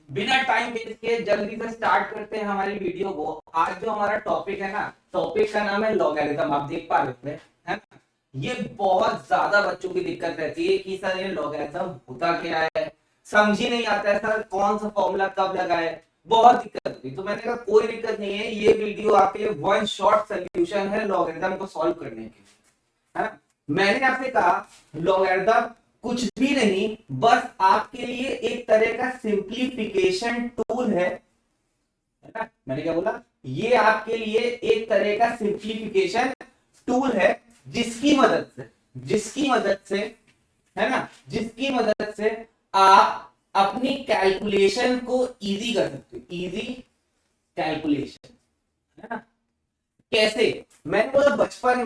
बिना time waste किए जल्दी से स्टार्ट करते हैं हमारी वीडियो को। आज जो हमारा टॉपिक है ना, टॉपिक का नाम है लॉगरिथम। आप देख पा रहे हैं ना? ये बहुत ज्यादा बच्चों की दिक्कत रहती है कि सर ये लॉगरिथम होता क्या है, समझ ही नहीं आता है सर कौन सा फॉर्मूला कब लगाए, बहुत दिक्कत होती है। तो मैंने कहा कोई दिक्कत नहीं है, ये वीडियो आपके लिए वन शॉट सोल्यूशन है लॉगरिथम को सॉल्व करने के लिए, है ना? मैंने आपसे कहा लॉगरिथम कुछ भी नहीं, बस आपके लिए एक तरह का सिंप्लीफिकेशन टूल है ना? मैंने क्या बोला? ये आपके लिए एक तरह का सिंप्लीफिकेशन टूल है जिसकी मदद से है ना, जिसकी मदद से आप अपनी कैलकुलेशन को इजी कर सकते हो। इजी कैलकुलेशन, है ना? कैसे? मैंने बोला बचपन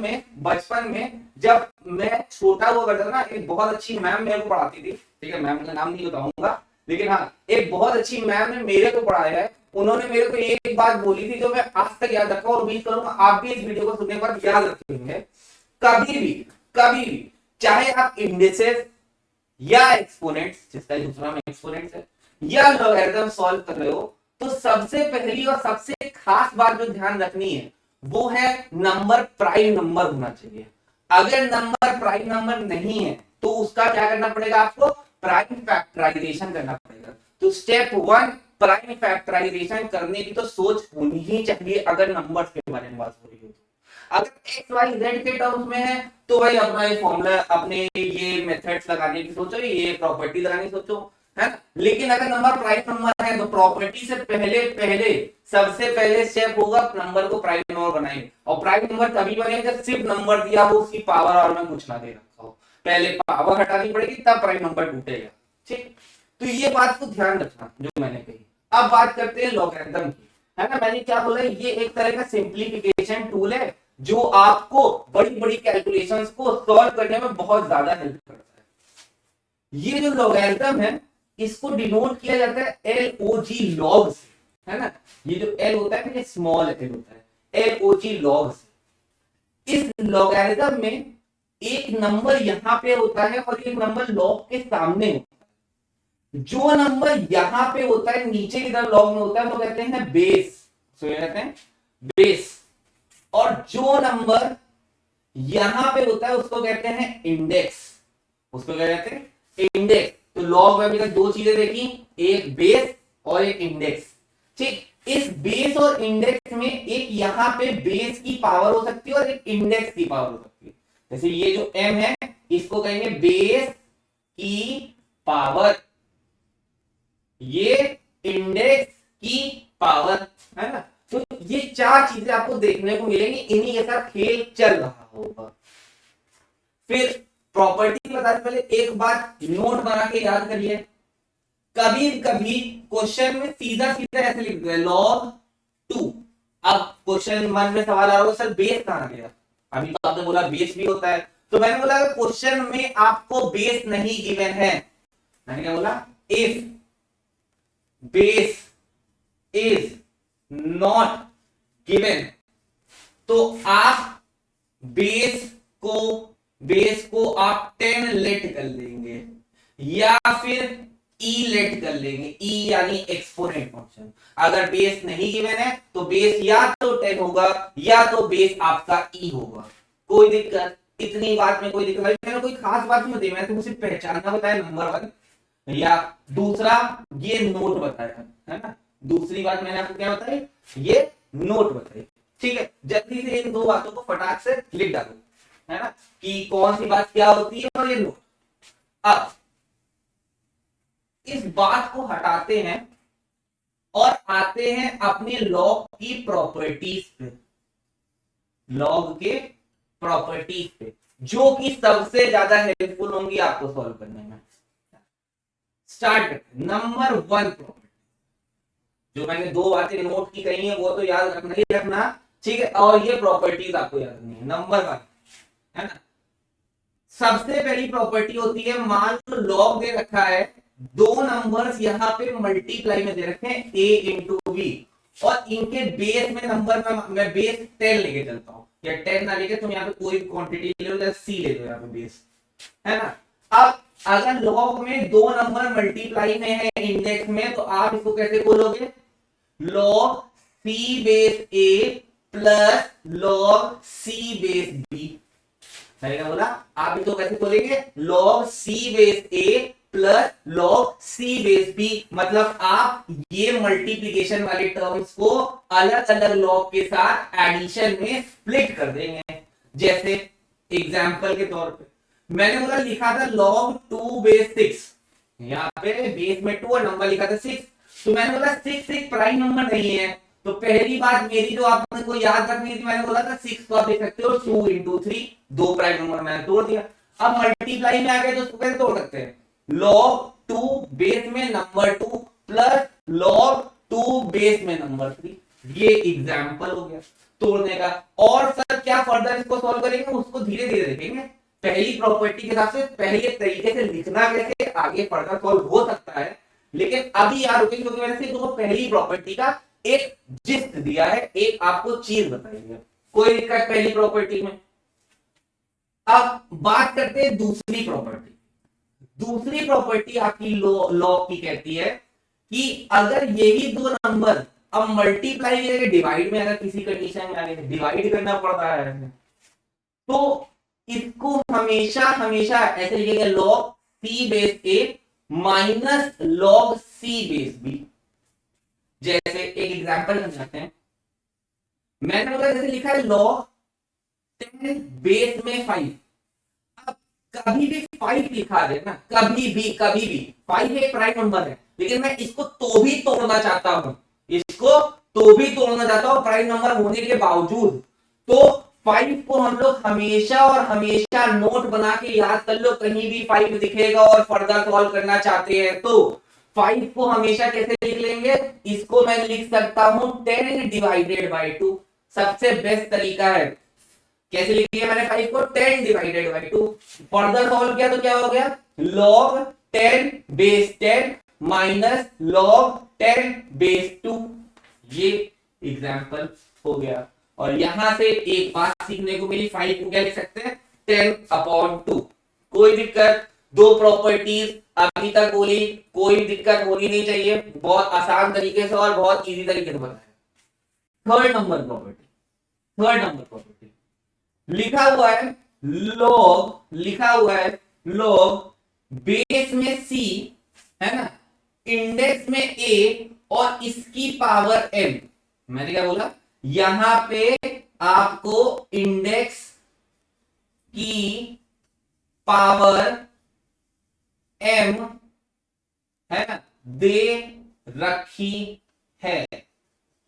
में जब मैं छोटा हुआ करता था ना, एक बहुत अच्छी मैम मेरे को पढ़ाती थी। ठीक है, मैम का नाम नहीं बताऊंगा, लेकिन हाँ एक बहुत अच्छी मैम ने मेरे को पढ़ाया है। उन्होंने मेरे को एक बात बोली थी जो मैं आज तक याद रखा और उम्मीद करूंगा आप भी इस वीडियो को सुनने के बाद याद रखेंगे। कभी भी चाहे आप इंडिसेस या एक्सपोनेंट्स, जिसका दूसरा में एक्सपोनेंट्स है, या लॉगरिथम सॉल्व कर रहे हो, तो सबसे पहली और सबसे खास बात जो ध्यान रखनी है वो है नंबर प्राइम नंबर होना चाहिए। अगर नंबर प्राइम नंबर नहीं है तो उसका क्या करना पड़ेगा? आपको प्राइम फैक्टराइजेशन करना पड़ेगा। तो स्टेप 1, प्राइम फैक्टराइजेशन करने की तो सोच होनी ही चाहिए अगर नंबर्स के बारे में बात हो रही हो। अगर एक्स वाई जेड के टर्म्स में है तो भाई अपना ये फॉर्मूला, अपने ये मेथड्स लगाने की सोचो, ये प्रॉपर्टी लगाने की सोचो, है ना? लेकिन अगर नंबर प्राइम नंबर है तो प्रॉपर्टी से पहले सबसे पहले स्टेप होगा नंबर को प्राइम नंबर बनाएंगे। और प्राइम नंबर तभी बनेगा जब सिर्फ नंबर दिया हो, उसकी पावर और में कुछ ना दे रखा हो। पहले पावर हटानी पड़ेगी तब प्राइम नंबर टूटेगा। ठीक, तो ये बात को ध्यान रखना जो मैंने कही। अब बात करते हैं लॉगरिथम की, है ना? मैंने क्या बोला? ये एक तरह का सिंप्लीफिकेशन टूल है जो आपको बड़ी बड़ी कैलकुलेशंस को सॉल्व करने में बहुत ज्यादा हेल्प करता है। ये जो लॉगरिथम है इसको डिनोट किया जाता है LOG लॉग से, है ना? ये जो L होता है ना, ये स्मॉल L होता है, LOG लॉग से। इस लॉगरिथम में एक नंबर यहां पे होता है और एक नंबर लॉग के सामने होता है। जो नंबर यहां पे होता है नीचे की तरफ लॉग में होता है वो कहते हैं बेस, तो कहते हैं बेस। और जो नंबर यहां पे होता है उसको कहते हैं इंडेक्स, उसको क्या कहते हैं? इंडेक्स। तो लॉग में अभी तक दो चीजें देखी, एक बेस और एक इंडेक्स। ठीक, इस बेस और इंडेक्स में एक यहां पे बेस की पावर हो सकती है और एक इंडेक्स की पावर हो सकती है। जैसे ये जो m है इसको कहेंगे बेस की पावर, ये इंडेक्स की पावर, है ना? तो ये चार चीजें आपको देखने को मिलेंगी, इन्हीं के साथ खेल चल रहा होगा। फिर प्रॉपर्टी बताने पहले एक बात नोट बना के याद करिए। कभी कभी क्वेश्चन में सीधा सीधा ऐसे लिख दिया log 2। अब क्वेश्चन 1 में सवाल आ रहा होगा सर बेस कहां गया? अभी तो आपने बोला बेस भी होता है, तो मैंने बोला क्वेश्चन में आपको बेस नहीं गिवन है, मैंने क्या बोला? If base is not given तो आप बेस को आप 10 लेट कर लेंगे या फिर ई लेट कर लेंगे, ई यानी एक्सपोनेंट फंक्शन। अगर बेस नहीं गिवन है तो बेस या तो 10 होगा या तो बेस आपका ई होगा। कोई दिक्कत? इतनी बात में कोई दिक्कत? मैंने कोई खास बात नहीं बताई, मैंने तो सिर्फ पहचानना बताया नंबर 1, या दूसरा ये नोट बताया, है ना? दूसरी बात मैंने आपको क्या बताई? ये नोट बताई। ठीक है, जल्दी से इन दो बातों को फटाक से लिख डालो, है ना, कि कौन सी बात क्या होती है और ये नोट। अब इस बात को हटाते हैं और आते हैं अपने लॉग की प्रॉपर्टीज पे, लॉग के प्रॉपर्टीज पे जो कि सबसे ज्यादा हेल्पफुल होंगी आपको सॉल्व करने में। स्टार्ट करते। नंबर 1 प्रॉपर्टी, जो मैंने दो बातें नोट की कही है वो तो याद रखना ही रखना, ठीक है? और ये प्रॉपर्टीज आपको याद रखनी है। नंबर 1, है ना, सबसे पहली प्रॉपर्टी होती है, मान लो लॉग दे रखा है, दो नंबर्स यहां पे मल्टीप्लाई में दे रखे हैं a इंटू बी, और इनके बेस में नंबर मैं बेस 10 लेके चलता हूं, या 10 ना लेके तुम यहाँ पे कोई क्वांटिटी ले लो, सी ले लो यहाँ पे बेस, है ना? अब अगर लॉग में दो नंबर मल्टीप्लाई में है इंडेक्स में, तो आप इसको कैसे बोलोगे? लॉग सी बेस ए plus log c base B. मैंने क्या बोला? आप इसको कैसे बोलेंगे? लॉग सी बेस ए plus log c base B. मतलब आप ये मल्टीप्लीकेशन वाले टर्म्स को अलग अलग लॉग के साथ एडिशन में स्प्लिट कर देंगे। जैसे एग्जांपल के तौर पे मैंने बोला, लिखा था log 2 बेस 6, यहाँ पे बेस में 2 और नंबर लिखा था 6, तो मैंने बोला 6 एक प्राइम नंबर नहीं है। तो पहली बात मेरी जो आपने को याद रखनी थी, मैंने बोला था 6 को आप देख सकते हो 2 इंटू 3, दो प्राइम नंबर मैंने तोड़ दिया। अब मल्टीप्लाई में आ गए तो उसको कैसे तोड़ सकते हैं? log 2 बेस में नंबर 2 प्लस log 2 बेस में नंबर 3। ये एग्जाम्पल हो गया तोड़ने का। और सर क्या फर्दर इसको सॉल्व करेंगे, उसको धीरे धीरे देखेंगे। पहली प्रॉपर्टी के हिसाब से पहले तरीके से लिखना कैसे, आगे फर्दर सॉल्व हो सकता है, लेकिन अभी यार रुकेंगे क्योंकि मैंने सिर्फ पहली प्रॉपर्टी का एक जिस्ट दिया है, एक आपको चीज बताइए। कोई दिक्कत पहली प्रॉपर्टी में? अब बात करते हैं दूसरी प्रॉपर्टी। दूसरी प्रॉपर्टी आपकी लॉ की कहती है कि अगर यही दो नंबर अब मल्टीप्लाई करके डिवाइड में, अगर किसी कंडीशन में आगे डिवाइड करना पड़ता है, तो इसको हमेशा हमेशा ऐसे लिखेंगे लॉग सी बेस ए minus log c base B. जैसे एक एग्जांपल समझाते हैं। मैंने बोला जैसे लिखा है लॉग 10 बेस में 5। अब कभी भी 5 लिखा है ना, कभी भी 5 एक प्राइम नंबर है, लेकिन मैं इसको तो भी तोड़ना चाहता हूं, इसको तो भी तोड़ना चाहता हूं प्राइम नंबर होने के बावजूद। तो 5 को हम लोग हमेशा और हमेशा नोट बना के याद कर लो, कहीं भी 5 दिखेगा और फर्दर सॉल्व करना चाहते हैं तो 5 को हमेशा कैसे लिख लेंगे? इसको मैं लिख सकता हूं 10 डिवाइडेड बाई 2। सबसे बेस्ट तरीका है। कैसे लिखिए? मैंने 5 को 10 डिवाइडेड बाई 2। फर्दर सॉल्व किया तो क्या हो गया? log 10 base 10 minus log 10 base 2। ये एग्जांपल हो गया। और यहां से एक बात सीखने को मिली, 5 को क्या लिख सकते हैं? 10/2। कोई दिक्कत? दो प्रॉपर्टीज अभी तक बोली, कोई दिक्कत होनी नहीं चाहिए, बहुत आसान तरीके से और बहुत इजी तरीके से बताया। थर्ड नंबर प्रॉपर्टी लिखा हुआ है लॉग बेस में c है ना, इंडेक्स में a और इसकी पावर m। मैंने क्या बोला? यहां पे आपको इंडेक्स की पावर m है ना दे रखी है।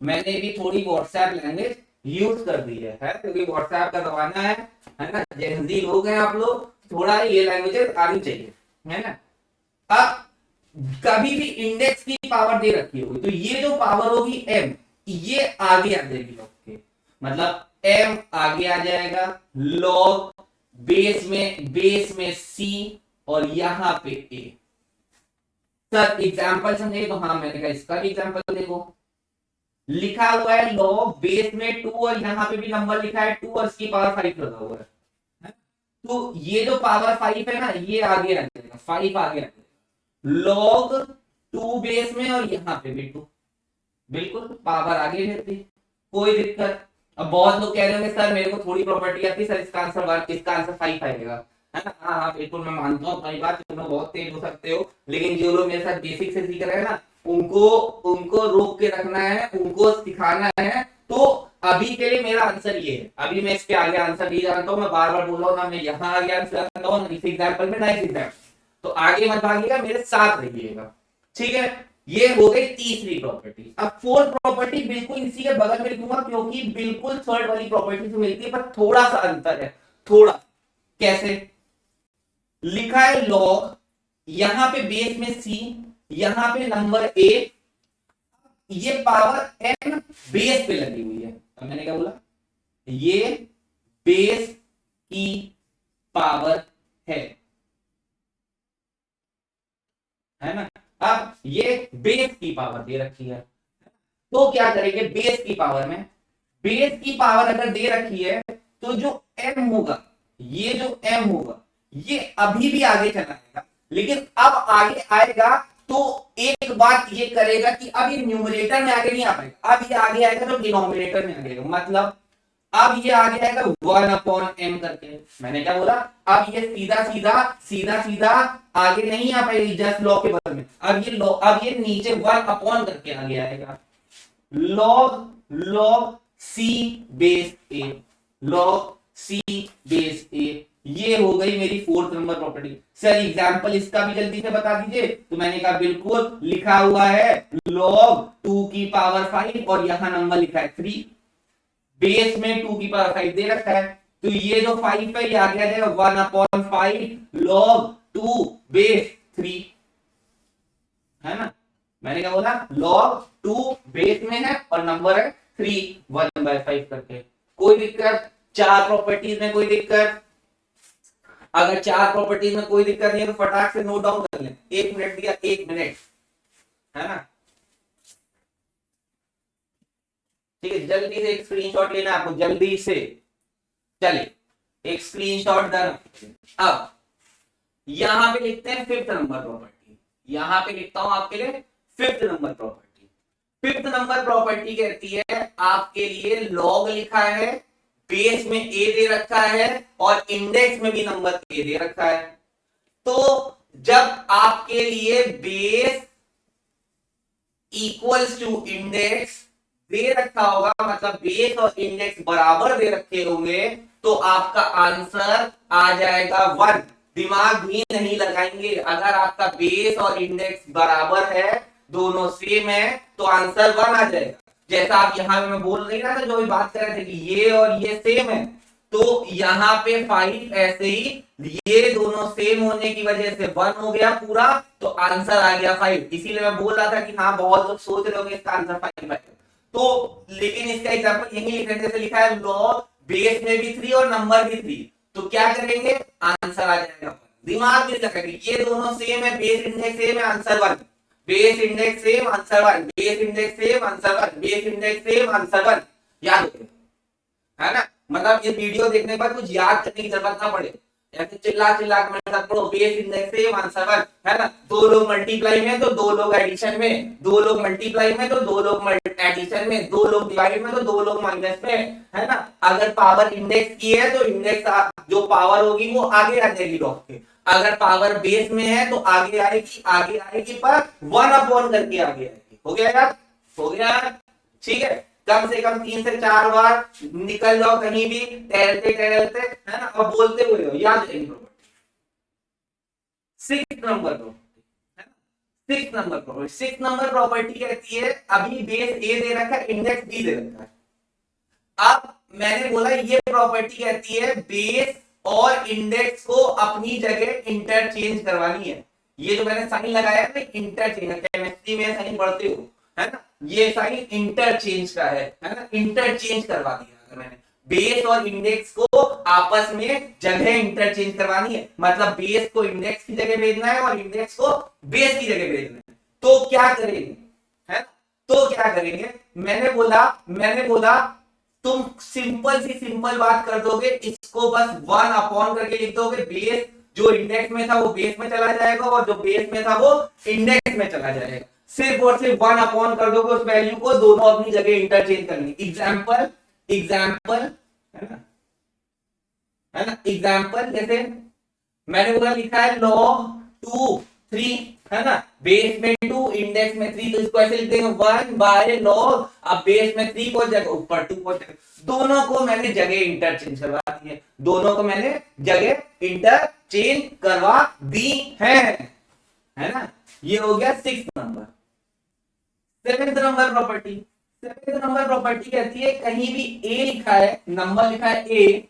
मैंने भी थोड़ी व्हाट्सएप लैंग्वेज यूज कर दी है क्योंकि व्हाट्सएप का जमाना है ना, जेनजी लोग हैं आप लोग, थोड़ा ये लैंग्वेजेस आनी चाहिए, है ना। अब कभी भी इंडेक्स की पावर दे रखी होगी तो ये जो पावर होगी m, ये आगे आ जाएगी लॉग के, मतलब m आगे आ जाएगा लॉग बेस में c और यहां पे a। सर एग्जांपल समझे तो हाँ, मैंने कहा इसका भी एग्जांपल देखो। लिखा हुआ है लॉग बेस में 2 और यहां पे भी नंबर लिखा है 2 और इसकी पावर 5 लगा हुआ है, तो ये जो पावर 5 है ना, ये आगे आ जाएगा, 5 आगे आ जाएगा लॉग 2 बेस में और यहां पे भी 2, बिल्कुल पावर आगे रहती, कोई दिक्कत। अब बहुत लोग कह रहे होंगे सर मेरे को थोड़ी प्रॉपर्टी आती है सर, इसका आंसर 5 आएगा, है ना। हाँ हाँ बिल्कुल मैं मानता हूँ तुम्हारी बात, तुम बहुत तेज हो सकते हो, लेकिन जो लोग मेरे साथ बेसिक से सीख रहे हैं ना, उनको रोक के रखना है, उनको सिखाना है। तो अभी के लिए मेरा आंसर ये है, अभी मैं इसके आगे आंसर नहीं जानता हूँ, मैं बार बार बोल रहा हूँ ना, मैं यहाँ आगे आंसर जानता हूँ, इस एग्जाम्पल में ना इस एग्जाम्पल, तो आगे मत भागिएगा, मेरे साथ रहिएगा, ठीक है। ये हो गई तीसरी प्रॉपर्टी। अब फोर्थ प्रॉपर्टी बिल्कुल इसी के बगल में लिखूंगा क्योंकि बिल्कुल थर्ड वाली प्रॉपर्टी से मिलती है, पर थोड़ा सा अंतर है, थोड़ा। कैसे? लिखा है लॉग, यहां पे बेस में c, यहां पे नंबर a, ये पावर m बेस पे लगी हुई है। अब मैंने क्या बोला? ये बेस की पावर है ना। अब ये बेस की पावर दे रखी है, तो क्या करेंगे? बेस की पावर में, बेस की पावर अगर दे रखी है तो जो m होगा, ये जो m होगा, ये अभी भी आगे चला जाएगा, लेकिन अब आगे आएगा तो एक बात ये करेगा कि अब ये न्यूमरेटर में आगे नहीं आ पाएगा, अब ये आगे आएगा तो डिनोमिनेटर में आ जाएगा। मतलब अब ये आगे आएगा 1/m करके। मैंने क्या बोला, अब ये सीधा सीधा सीधा सीधा आगे नहीं आ पाएगी जस्ट लॉग के बदल में, अब ये नीचे 1 करके आगे आएगा। log c base a, log c base a, ये हो गई मेरी 4th number property. Sir example इसका भी जल्दी से बता दीजिए। तो मैंने कहा बिल्कुल, लिखा हुआ है log 2 की पावर 5 और यहां नंबर लिखा है 3, बेस में 2 की पावर 5 दे रखा है, तो ये जो 5 है ये आ जाएगा 1/5 log 2 बेस 3, है ना। मैंने क्या बोला, log 2 बेस में है और नंबर है 3 1/5 करके। कोई दिक्कत, 4 प्रॉपर्टीज में कोई दिक्कत? अगर 4 प्रॉपर्टीज में कोई दिक्कत नहीं है तो फटाक से नोट डाउन कर लें। 1 मिनट दिया, 1 मिनट, है ना। ठीक है, जल्दी से एक स्क्रीनशॉट लेना आपको, जल्दी से। चलिए एक स्क्रीनशॉट डन। अब यहां पे लिखते हैं 5th नंबर प्रॉपर्टी। यहां पे लिखता हूं आपके लिए 5th number property. 5th number property कहती है आपके लिए लॉग लिखा है, बेस में a दे रखा है और इंडेक्स में भी नंबर a दे रखा है। तो जब आपके लिए बेस इक्वल्स टू इंडेक्स दे रखा होगा, मतलब बेस और इंडेक्स बराबर दे रखे होंगे, तो आपका आंसर आ जाएगा 1। दिमाग भी नहीं लगाएंगे, अगर आपका बेस और इंडेक्स बराबर है, दोनों सेम है, तो आंसर 1 आ जाएगा। जैसा आप यहां पे मैं बोल नहीं रहा था, जो भी बात कर रहे थे कि ये और ये सेम है, तो यहां पे 5 ऐसे ही, ये दोनों सेम होने की वजह से 1 हो गया पूरा, तो आंसर आ गया 5। इसीलिए मैं बोल रहा था कि हाँ बहुत लोग सोच रहे होंगे इसका आंसर 5 है। तो लेकिन इसका एग्जांपल यही लिख रहे, जैसे लिखा है लॉग बेस में भी 3 और नंबर भी 3, तो क्या करेंगे, आंसर आ जाएगा। दिमाग भी लगाएंगे, ये दोनों सेम है, बेस इंडेक्स सेम है, answer 1, base index same, answer 1, base index same, answer 1, base index same, answer 1। याद रखिए, है ना। मतलब ये वीडियो देखने के बाद कुछ याद करने की जरूरत ना पड़े, ऐसे चिल्ला चिल्ला के मेरे साथ पढ़ो, बेस इंडेक्स सेम, आंसर 1, है ना। 2 लोग मल्टीप्लाई में तो 2 लोग एडिशन में, 2 लोग मल्टीप्लाई में तो 2 लोग एडिशन में, 2 लोग डिवाइड में तो 2 लोग माइनस में, है ना। अगर पावर इंडेक्स की है तो इंडेक्स जो पावर होगी वो आगे आ जाएगी लॉग के, अगर पावर बेस में है तो आगे आएगी पर 1 करके आगे आएगी। हो गया यार, हो गया, ठीक है। कम से कम 3 से 4 बार निकल जाओ कहीं भी टहलते टहलते, है ना, और बोलते हुए हो, याद रहेगी प्रॉपर्टी। 6th नंबर प्रॉपर्टी, है ना। 6th number property, 6th number property कहती है अभी बेस ए दे रखा है, इंडेक्स बी दे रखा है। अब मैंने बोला ये प्रॉपर्टी कहती है बेस और इंडेक्स को अपनी जगह इंटरचेंज करवानी है। ये जो मैंने साइन लगाया है ना, इंटरचेंज, केमिस्ट्री में साइन पढ़ते हो, है ना, ये साइन इंटरचेंज का है ना, इंटरचेंज करवा दिया अगर मैंने। बेस और इंडेक्स को आपस में जगह इंटरचेंज करवानी है, मतलब बेस को इंडेक्स की जगह भेजना है और इंडेक्स को बेस की जगह भेजना है। तो क्या करेंगे, है, तो क्या करेंगे, मैंने बोला तुम सिंपल बात कर दोगे, इसको बस 1 करके लिख दोगे, बेस जो इंडेक्स में था वो बेस में चला जाएगा और जो बेस में था वो इंडेक्स में चला जाएगा। सिर्फ और सिर्फ 1 कर दोगे उस वैल्यू को, दोनों अपनी जगह इंटरचेंज करनी। एग्जाम्पल, है ना, एग्जाम्पल जैसे मैंने बोला लिखा है log 2 3, है ना, बेस में 2 इंडेक्स में 3, तो इसको ऐसे लिख देंगे 1/log, अब बेस में 3 को जगह ऊपर 2 को जगह, दोनों को मैंने जगह इंटरचेंज करवा दी है, दोनों को मैंने जगह इंटरचेंज करवा दी है ना। ये हो गया 6th number. 7th number property, 7th number property कहती है कहीं भी a लिखा है, नंबर लिखा है a,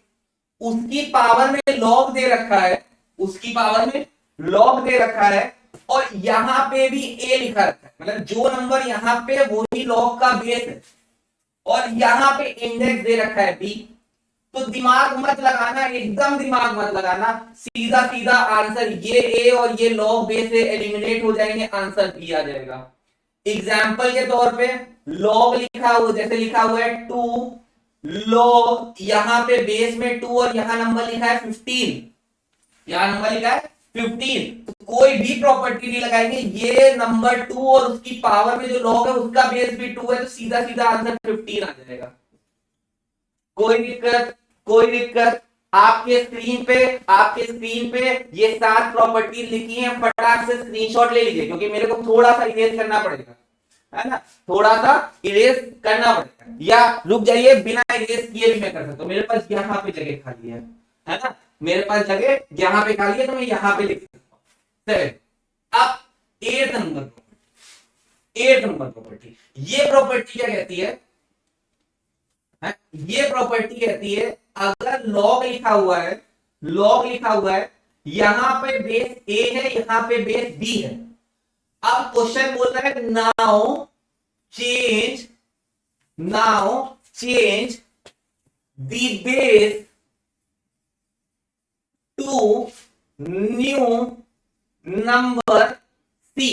उसकी पावर में लॉग दे रखा है, उसकी पावर में लॉग दे रखा है और यहां पे भी a लिखा रखा है, मतलब जो नंबर यहां पे वही लॉग का बेस है और यहां पे इंडेक्स दे रखा है b। तो दिमाग मत लगाना, एकदम दिमाग मत लगाना, सीधा सीधा आंसर ये a और ये लॉग बेस से एलिमिनेट हो जाएंगे, आंसर b आ जाएगा। एग्जाम्पल के तौर पे लॉग लिखा हुआ, जैसे लिखा हुआ है 2 लॉग, यहां पे बेस में 2 और यहां नंबर लिखा है 15, यहां नंबर लिखा है 15, तो कोई भी प्रॉपर्टी नहीं लगाएंगे, ये नंबर 2 और उसकी पावर में जो लॉग है उसका बेस भी 2 है, तो सीधा सीधा आंसर 15 आ जाएगा। कोई दिक्कत, कोई दिक्कत। आपके स्क्रीन पे ये 7 प्रॉपर्टीज लिखी हैं, फटाक से स्क्रीनशॉट ले लीजिए, क्योंकि मेरे को थोड़ा सा इरेज करना पड़ेगा, है ना, थोड़ा सा इरेज करना पड़ेगा, या रुक जाइए, बिना इरेज किए भी मैं कर सकता हूँ, मेरे पास यहाँ पे जगह खाली है ना, मेरे पास जगह यहाँ पे खाली है, तो मैं यहाँ पे लिख सकता हूँ 7। अब 8 नंबर प्रॉपर्टी, ये प्रॉपर्टी क्या कहती है? ये प्रॉपर्टी कहती है, अगर लॉग लिखा हुआ है, लॉग लिखा हुआ है, यहां पे बेस ए है, यहां पे बेस बी है। अब क्वेश्चन बोल रहा है change now change the base to new number C.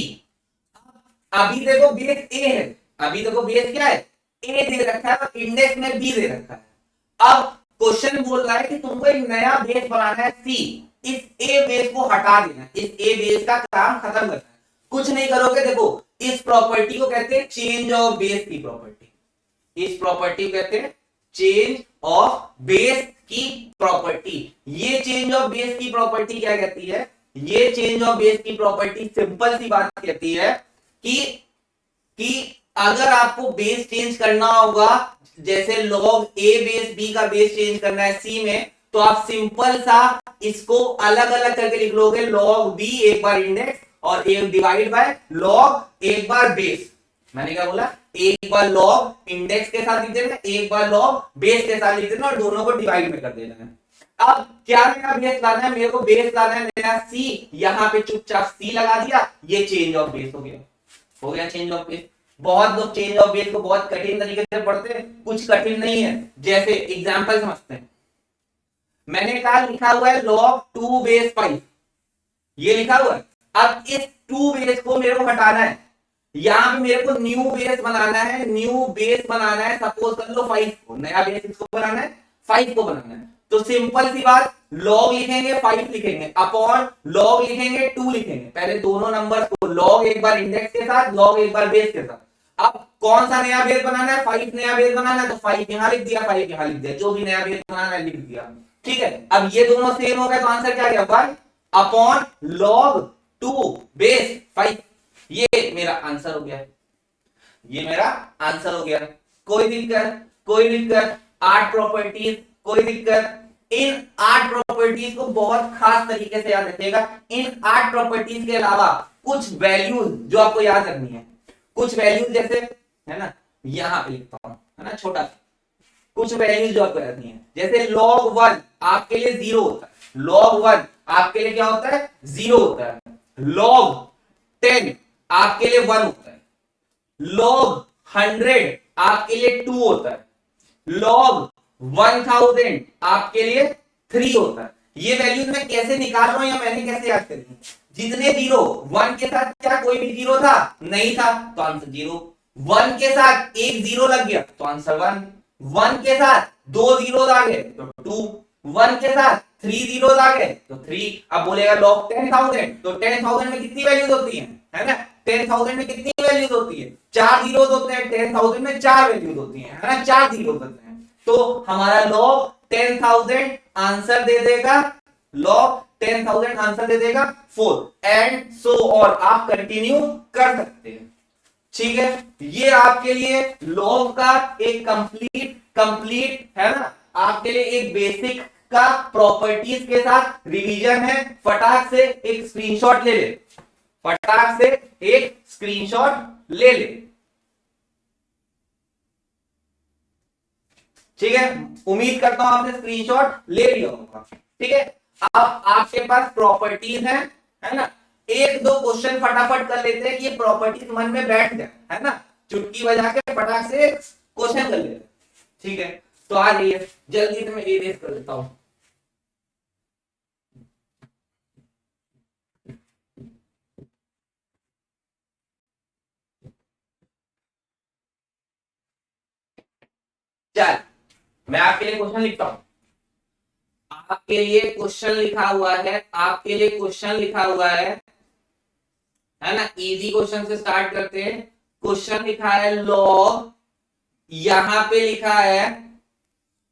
अभी देखो बेस ए है, अभी देखो बेस क्या है, ए दे रखा है और इंडेक्स में बी दे रखा है। अब क्वेश्चन बोल रहा है कि तुमको एक नया बेस बनाना है सी, इस ए बेस को हटा देना, इस ए बेस का काम खत्म करना है। कुछ नहीं करोगे, देखो इस प्रॉपर्टी को कहते हैं चेंज ऑफ बेस की प्रॉपर्टी, इस प्रॉपर्टी को कहते हैं चेंज ऑफ बेस की प्रॉपर्टी। ये चेंज ऑफ बेस की प्रॉपर्टी क्या कहती है? ये चेंज ऑफ बेस की प्रॉपर्टी सिंपल सी बात कहती है कि अगर आपको बेस चेंज करना होगा, जैसे लॉग ए बेस बी का बेस चेंज करना है सी में, तो आप सिंपल सा इसको अलग अलग करके लिख लोगे, लॉग बी एक बार इंडेक्स और एक डिवाइड बाय लॉग एक बार बेस। मैंने क्या बोला? एक बार लॉग इंडेक्स के साथ लिख देना, एक बार लॉग बेस के साथ लिख देना, और दोनों को डिवाइड में कर देना है। अब क्या नया बेस लाना है? मेरे को बेस लाना है नया सी, यहां पे चुपचाप सी लगा दिया, ये चेंज ऑफ बेस हो गया चेंज ऑफ बेस। बहुत लोग चेंज ऑफ बेस को बहुत कठिन तरीके से पढ़ते हैं, कुछ कठिन नहीं है। जैसे एग्जांपल समझते हैं, मैंने कहा लिखा हुआ है log 2 बेस 5, ये लिखा हुआ है। अब इस 2 बेस को मेरे को हटाना है, यहां पे मेरे को न्यू बेस बनाना है, न्यू बेस बनाना है, सपोज कर लो 5 को, नया बेस इसको बनाना है, 5 को बनाना है। तो सिंपल सी बात, log लिखेंगे 5 लिखेंगे अपॉन log लिखेंगे 2 लिखेंगे, पहले दोनों नंबर को log एक बार इंडेक्स के साथ, log एक बार बेस के साथ। अब कौन सा नया बेस बनाना है? 5 नया बेस बनाना है, तो 5 यहां लिख दिया, 5 यहां लिख दिया, जो भी नया बेस बनाना है लिख दिया, ठीक है। अब ये दोनों सेम हो गए, तो आंसर क्या आ गया? 1 अपॉन log 2 बेस 5। ये मेरा आंसर हो गया, ये मेरा आंसर हो गया। कोई दिक्कत, कोई दिक्कत? 8 प्रॉपर्टीज, कोई दिक्कत? इन 8 प्रॉपर्टीज को बहुत खास तरीके से याद रखिएगा। इन 8 प्रॉपर्टीज के अलावा कुछ वैल्यूज जो आपको याद रखनी है, कुछ वैल्यूज जैसे, है ना, यहां पे लिखता हूं, है ना, छोटा, कुछ वैल्यूज जो आपको याद नहीं है, जैसे log 1 आपके लिए 0 होता है, log 1 आपके लिए क्या होता है? 0 होता है। log 10 आपके लिए 1 होता है, log 100 आपके लिए 2 होता है, log 1000 आपके लिए 3 होता है। ये वैल्यूज मैं कैसे निकाल रहा हूं या मैंने कैसे याद करी? जितने जीरो, 1 के साथ क्या कोई भी जीरो था? नहीं था, तो आंसर 0। 1 के साथ एक जीरो लग गया तो आंसर 1। 1 के साथ 2 जीरो आ गए तो 2। 1 के साथ 3 जीरो आ गए तो 3। अब बोलेगा log 10,000, तो 10,000 में कितनी वैल्यूज होती है ना? 10,000 में कितनी वैल्यूज होती है? 4 जीरो होते हैं, 10,000 में 4 वैल्यूज होती है ना, 4 जीरो होते हैं। तो हमारा log 10,000 आंसर दे देगा, log 10,000 आंसर दे देगा 4 एंड सो और आप कंटिन्यू कर सकते हैं, ठीक है। ये आपके लिए log का एक कंप्लीट है ना, आपके लिए एक बेसिक का प्रॉपर्टीज के साथ रिवीजन है। फटाक से एक स्क्रीनशॉट ले ले, फटाक से एक स्क्रीनशॉट ले ले, ठीक है। उम्मीद करता हूं आपने स्क्रीनशॉट ले लिया होगा, ठीक है। अब आपके पास प्रॉपर्टीज है ना, एक दो क्वेश्चन फटाफट कर लेते हैं कि ये प्रॉपर्टीज मन में बैठ जाए, है ना, चुटकी बजा के फटाक से क्वेश्चन कर लेते हैं, ठीक है। तो आ जाइए जल्दी से, मैं इरेज कर देता हूं। चल मैं आपके लिए क्वेश्चन लिखता हूं, आपके लिए क्वेश्चन लिखा हुआ है, आपके लिए क्वेश्चन लिखा हुआ है है ना। इजी क्वेश्चन से स्टार्ट करते हैं। क्वेश्चन लिखा है लॉग, यहां पे लिखा है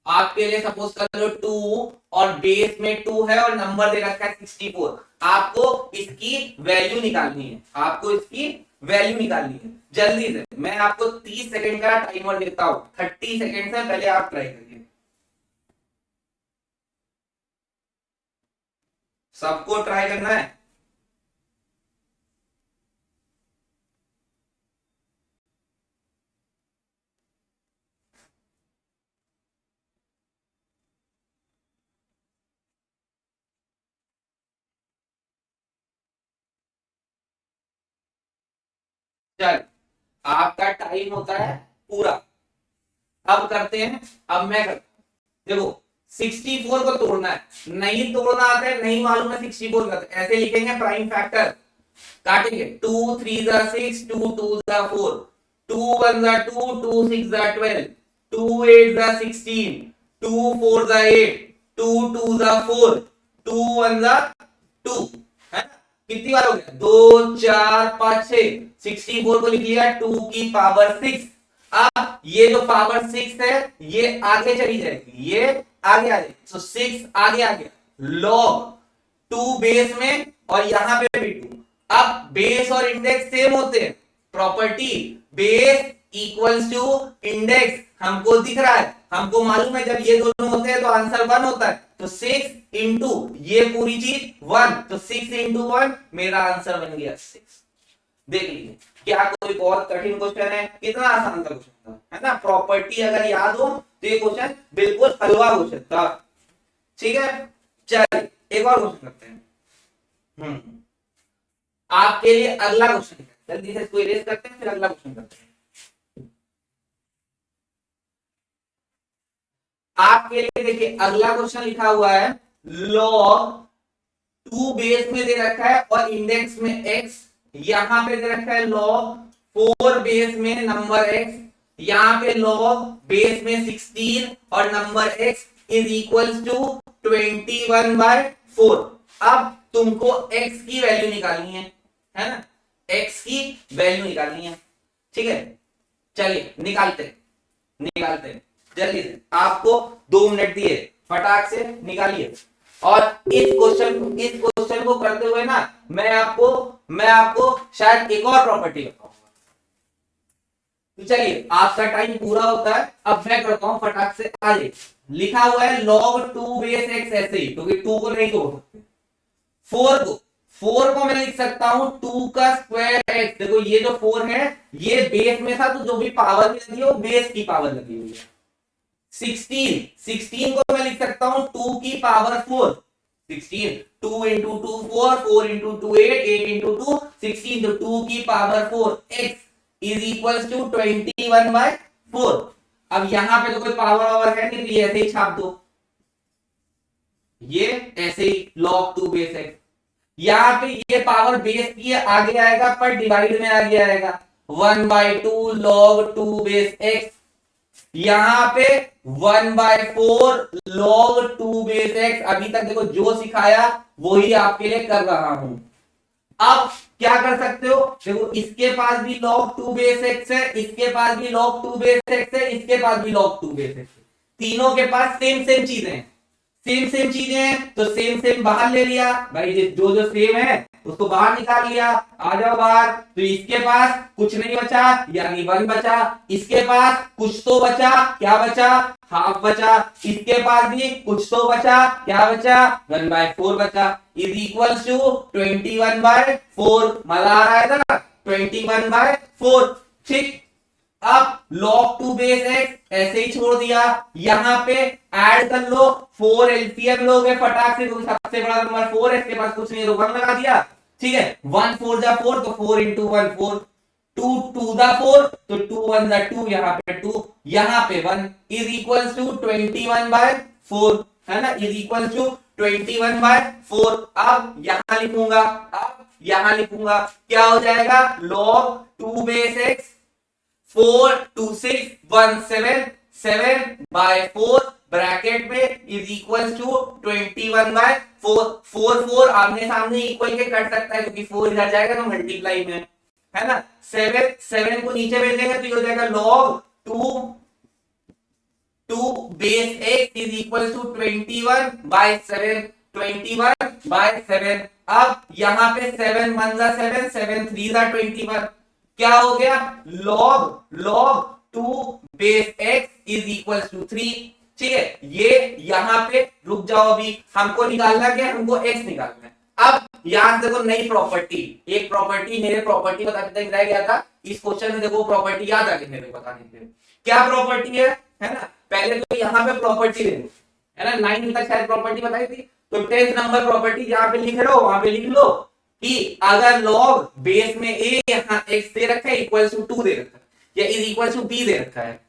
आपके लिए सपोज कर लो 2 और बेस में 2 है और नंबर दे रखा है 64। आपको इसकी वैल्यू निकालनी है, आपको इसकी वैल्यू निकालनी है। जल्दी से मैं आपको 30 सेकंड का टाइमर देता हूं, 30 सेकंड से पहले आप ट्राई करिए। सबको ट्राई करना है। चल, आपका टाइम होता है पूरा। अब करते हैं, अब मैं करता हूं। देखो 64 को तोड़ना है, नहीं तोड़ना आता है, नहीं मालूम है 64 का, ऐसे लिखेंगे प्राइम फैक्टर, काटेंगे 2 3 जा 6, 2 2 जा 4, 2 1 जा 2, 2 6 जा 12, 2 8 जा 16, 2 4 जा 8, 2 2 जा 4, 2 1 जा 2, है ना। कितनी बार हो गया, 2 4 5 6, 64 को लिख लिया 2 की पावर 6। अब ये जो पावर 6 है ये आगे चली जाएगी, ये आगे आ जाएगी, तो 6 आगे आ गया लॉग 2 बेस में और यहां पे भी 2। अब बेस और इंडेक्स सेम होते हैं, property base equals to index हमको दिख रहा है, हमको मालूम है जब ये दोनों होते हैं तो आंसर 1 होता है, तो 6 इंटू ये पूरी चीज 1, तो 6 इंटू 1 मेरा आंसर बन गया 6। देख लीजिए, क्या कोई बहुत कठिन क्वेश्चन है, कितना आसान था क्वेश्चन था, है ना। प्रॉपर्टी अगर याद हो तो ये क्वेश्चन बिल्कुल हलवा क्वेश्चन था। ठीक है, चलिए एक और क्वेश्चन करते हैं। आपके लिए अगला क्वेश्चन, जल्दी से इसको इरेज करते हैं फिर अगला क्वेश्चन करते हैं। आपके लिए देखिए अगला क्वेश्चन लिखा हुआ है लॉग 2 बेस में दे रखा है और इंडेक्स में x, यहां पे दे रखा है लॉग 4 बेस में नंबर x, यहां पे लॉग बेस में 16 और number x is equals to 21/4। अब तुमको x की वैल्यू निकालनी है ना, x की वैल्यू निकालनी है। ठीक है, चलिए निकालते निकालते जल्दी से, आपको 2 मिनट दिए, फटाक से निकालिए। और इस क्वेश्चन को करते हुए ना मैं आपको शायद एक और प्रॉपर्टी बताऊंगा। तो चलिए आपका टाइम पूरा होता है, अब मैं करता हूं फटाक से। आगे लिखा हुआ है log 2 बेस x, ऐसे ही क्योंकि 2 को नहीं तोड़ सकते। 4 को मैं लिख सकता हूं 2 का स्क्वायर x। देखो ये जो 4 है ये बेस में था, तो जो भी पावर लगी है वो बेस की पावर लगी हुई है। 16 को मैं लिख सकता हूं 2 की पावर 4। 16 2 इंटू 2 4, 4 इंटू 2 8, 8 इंटू 2 16, तो 2 की power 4 x is equal to 21/4। अब यहां पे तो कोई पावर है नहीं, तो ये ऐसे ही छाप दो, ये ऐसे ही log 2 बेस x। यहाँ पे ये पावर बेस की आगे आएगा पर डिवाइड में आगे आएगा, 1/2 log 2 बेस x। यहां पे 1/4 log 2 बेस x। अभी तक देखो जो सिखाया वही आपके लिए कर रहा हूं। अब क्या कर सकते हो, देखो इसके पास भी log 2 बेस x है, इसके पास भी log 2 बेस x है, इसके पास भी log 2 बेस x है, तीनों के पास सेम सेम चीजें हैं, सेम चीजें हैं, तो सेम बाहर ले लिया भाई, जो जो सेम है उसको बाहर निकाल लिया, आ जाओ बाहर। तो इसके पास कुछ नहीं बचा यानी 1 बचा, इसके पास कुछ तो बचा, क्या बचा, हाफ बचा, इसके पास भी कुछ तो बचा, क्या बचा, 1/4 बचा, इज इक्वल टू 21/4। मजा आ रहा है ना, 21/4। ठीक, अब log 2 बेस x ऐसे ही छोड़ दिया, यहां पे ऐड कर लो, 4 एलसीएम लोगे फटाक से, क्योंकि सबसे बड़ा नंबर 4 है, इसके पास कुछ नहीं है तो 1 लगा दिया। ठीक है, 1 4 जा 4, तो 4 इंटू 1 4, 2 2 जा 4, तो 2 1 जा 2, यहां पे 2, यहां पे 1 इज इक्वल टू 21/4, है ना, इज इक्वल टू 21/4। अब यहां लिखूंगा क्या हो जाएगा, log 2 बेस x, 4 2 6 1 7 7/4 ब्रैकेट में इज इक्वल टू 21/4। 4 आमने सामने इक्वल के कट सकता है क्योंकि 4 इधर जाएगा तो मल्टीप्लाई में, है ना। 7 को नीचे भेजेंगे तो ये हो जाएगा log 2 base x is equal to 21/7। 21/7। अब यहाँ पे 7 1 जा 7, 7 3 जा 21, क्या हो गया log 2 base x is equal to 3। ठीक है, ये यहाँ पे रुक जाओ, अभी हमको निकालना क्या, हमको x निकालना है। अब यहां देखो नई प्रॉपर्टी, एक प्रॉपर्टी मेरे प्रॉपर्टी बताते रह गया था, इस क्वेश्चन में देखो प्रॉपर्टी याद आ गई मेरे को बताने के लिए। क्या प्रॉपर्टी है ना। पहले तो यहाँ पे प्रॉपर्टी ले लो, है ना। 9 तक शायद प्रॉपर्टी बताई थी, तो 10th नंबर प्रॉपर्टी जहां पे लिख रहे हो वहां पे लिख लो कि अगर log बेस में a यहाँ x दे रखा है इक्वल टू 2 दे रखा है या इज इक्वल टू b दे रखा है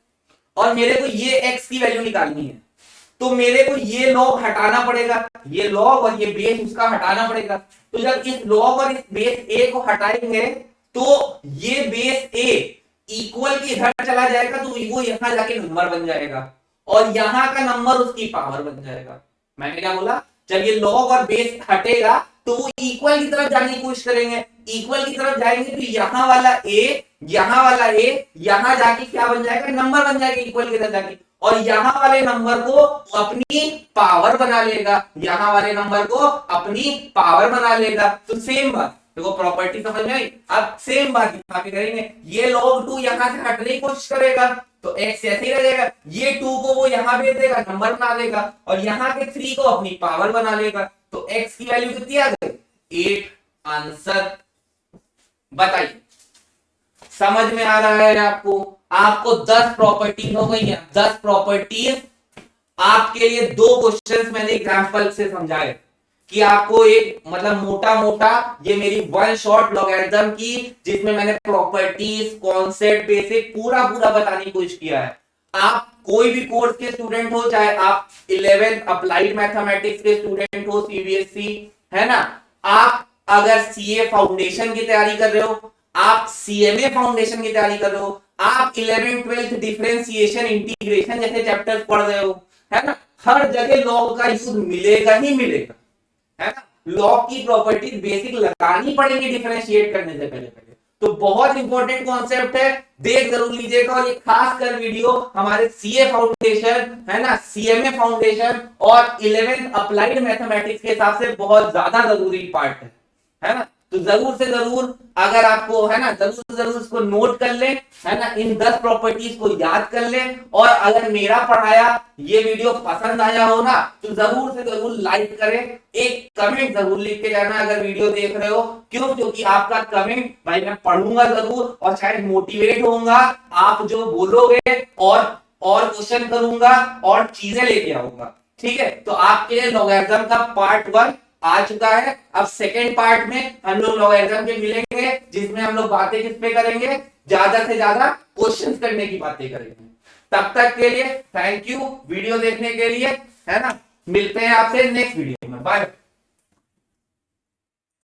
और मेरे को ये x की वैल्यू निकालनी है, तो मेरे को ये log हटाना पड़ेगा, ये log और ये बेस उसका हटाना पड़ेगा। तो जब इस log और इस बेस a को हटाएंगे तो ये बेस a इक्वल के इधर चला जाएगा तो वो यहां जाके नंबर बन जाएगा और यहां का नंबर उसकी पावर बन जाएगा। मैंने क्या बोला, जब ये log और बेस हटेगा तो वो इक्वल की तरफ जाने की कोशिश करेंगे, इक्वल की तरफ जाएंगे तो यहाँ वाला a यहाँ जाके क्या बन जाएगा, नंबर बन जाएगा इक्वल की तरफ जाके, और यहाँ वाले नंबर को अपनी पावर बना लेगा, यहाँ वाले नंबर को अपनी पावर बना लेगा। तो सेम बात देखो, प्रॉपर्टी समझ में आई। अब सेम बात यहाँ पे करेंगे, ये log 2 यहाँ से हटने की कोशिश करेगा तो x ऐसे ही रहेगा, ये 2 को वो यहाँ भेज देगा, नंबर बना देगा, और यहाँ के 3 को अपनी पावर बना लेगा। तो x की वैल्यू कितनी आ गई, 8 आंसर। बताइए समझ में आ रहा है आपको। आपको 10 प्रॉपर्टी हो गई है, 10 प्रॉपर्टीज आपके लिए। 2 क्वेश्चंस मैंने एग्जांपल से समझाए कि आपको एक मतलब मोटा ये मेरी वन शॉट लॉगरिथम की, जिसमें मैंने प्रॉपर्टीज कॉन्सेप्ट बेसिक पूरा बताने की कोशिश किया है। आप कोई भी कोर्स के स्टूडेंट हो, चाहे आप 11th अप्लाइड मैथमेटिक्स के स्टूडेंट हो, सीबीएसई, है ना, आप अगर सीए फाउंडेशन की तैयारी कर रहे हो, आप सीएमए फाउंडेशन की तैयारी कर रहे हो, आप 11th 12th डिफरेंशिएशन इंटीग्रेशन जैसे चैप्टर्स पढ़ रहे हो, है ना, हर जगह लॉग का यूज मिलेगा ही मिलेगा, है ना। लॉग की प्रॉपर्टीज बेसिक लगानी पड़ेगी डिफरेंशिएट करने से पहले। तो बहुत इंपॉर्टेंट कॉन्सेप्ट है, देख जरूर लीजिएगा। और ये खास कर वीडियो हमारे सीए फाउंडेशन, है ना, सीएमए फाउंडेशन और 11th अप्लाइड मैथमेटिक्स के हिसाब से बहुत ज्यादा जरूरी पार्ट है ना। तो जरूर से जरूर अगर आपको, है ना, जरूर इसको नोट कर ले, है ना, इन 10 प्रॉपर्टीज को याद कर ले। और अगर मेरा पढ़ाया ये वीडियो पसंद आया हो ना, तो जरूर से जरूर लाइक करें, एक कमेंट जरूर लिख के जाना अगर वीडियो देख रहे हो। क्यों, क्योंकि आपका कमेंट भाई मैं पढ़ूंगा जरूर और शायद मोटिवेट होऊंगा, आप जो बोलोगे और क्वेश्चन करूंगा और चीजें लेके आऊंगा। ठीक है, तो आपके लिए लॉगरिथम का पार्ट 1 आ चुका है। अब सेकेंड पार्ट में हम लोग लॉगरिथम के मिलेंगे, जिसमें हम लोग बातें किस पे करेंगे, ज्यादा से ज्यादा क्वेश्चंस करने की बातें करेंगे। तब तक के लिए थैंक यू वीडियो देखने के लिए, है ना। मिलते हैं आपसे नेक्स्ट वीडियो में, बाय।